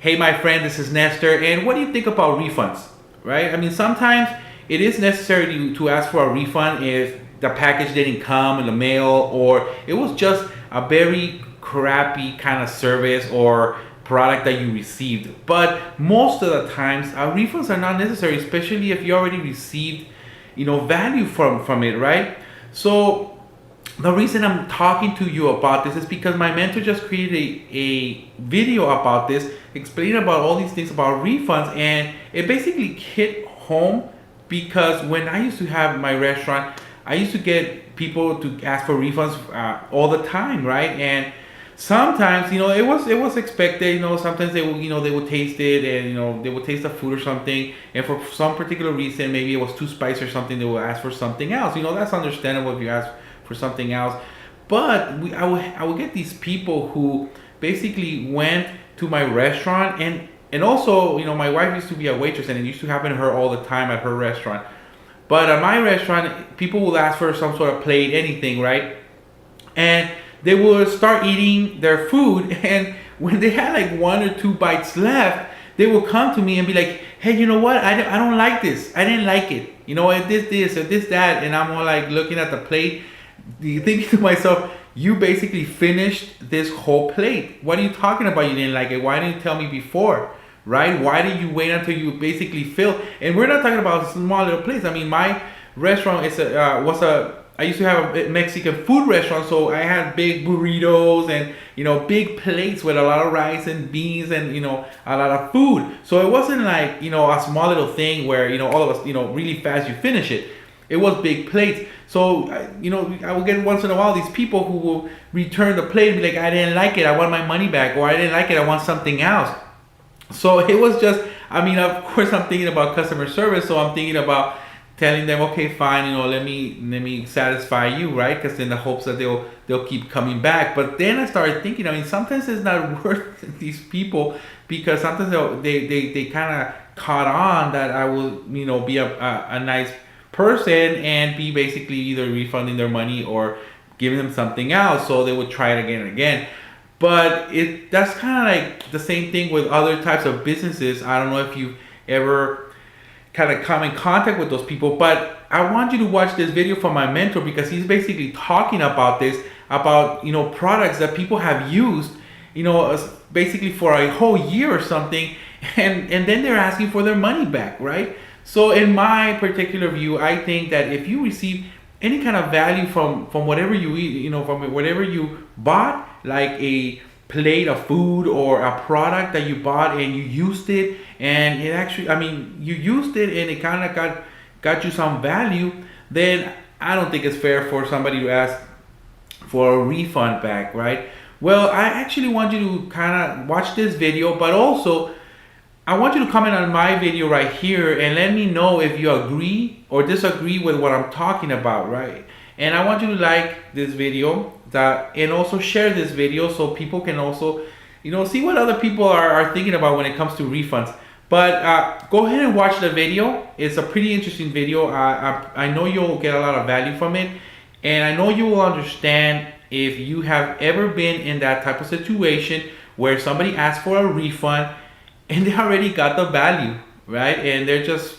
Hey my friend, this is Nestor, and what do you think about refunds, right? I mean, sometimes it is necessary to ask for a refund if the package didn't come in the mail or it was just a very crappy kind of service or product that you received. But most of the times, refunds are not necessary, especially if you already received, value from it, right? So the reason I'm talking to you about this is because my mentor just created a video about this, explaining about all these things about refunds, and it basically hit home because when I used to have my restaurant, I used to get people to ask for refunds all the time, right? And sometimes, it was expected. Sometimes they would taste it, and they would taste the food or something, and for some particular reason, maybe it was too spicy or something, they would ask for something else. That's understandable if you ask for something else. But I would get these people who basically went to my restaurant, and also, my wife used to be a waitress, and it used to happen to her all the time at her restaurant. But at my restaurant, people will ask for some sort of plate, anything, right? And they will start eating their food, and when they had like one or two bites left, they will come to me and be like, hey, you know what? I don't like this. I didn't like it. This, or this, that. And I'm all like looking at the plate, thinking to myself, you basically finished this whole plate. What are you talking about? You didn't like it. Why didn't you tell me before? Right? Why did you wait until you basically fill? And we're not talking about a small little place. I mean, my restaurant I used to have a Mexican food restaurant, so I had big burritos and big plates with a lot of rice and beans and a lot of food. So it wasn't like a small little thing where all of us really fast you finish it. It was big plates. So I will get once in a while these people who will return the plate and be like, I didn't like it, I want my money back, or I didn't like it, I want something else. So it was just, of course I'm thinking about customer service, so I'm thinking about telling them, okay, fine, let me satisfy you, right? Because in the hopes that they'll keep coming back. But then I started thinking, sometimes it's not worth these people, because sometimes they kind of caught on that I will be a nice person and be basically either refunding their money or giving them something else, so they would try it again and again. But that's kind of like the same thing with other types of businesses. I don't know if you've ever kind of come in contact with those people, but I want you to watch this video from my mentor, because he's basically talking about this, about products that people have used basically for a whole year or something, and then they're asking for their money back, right? So in my particular view, I think that if you receive any kind of value from whatever you eat, from whatever you bought, like a plate of food or a product that you bought and you used it, and it actually, you used it and it kind of got you some value, then I don't think it's fair for somebody to ask for a refund back, right? Well, I actually want you to kind of watch this video, but also I want you to comment on my video right here and let me know if you agree or disagree with what I'm talking about, right? And I want you to like this video and also share this video so people can also, see what other people are thinking about when it comes to refunds. But go ahead and watch the video. It's a pretty interesting video. I know you'll get a lot of value from it. And I know you will understand if you have ever been in that type of situation where somebody asks for a refund and they already got the value, right? And they're just,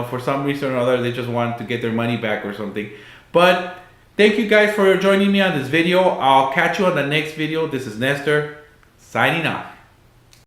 for some reason or other, they just want to get their money back or something. But thank you guys for joining me on this video. I'll catch you on the next video. This is Nestor, signing off.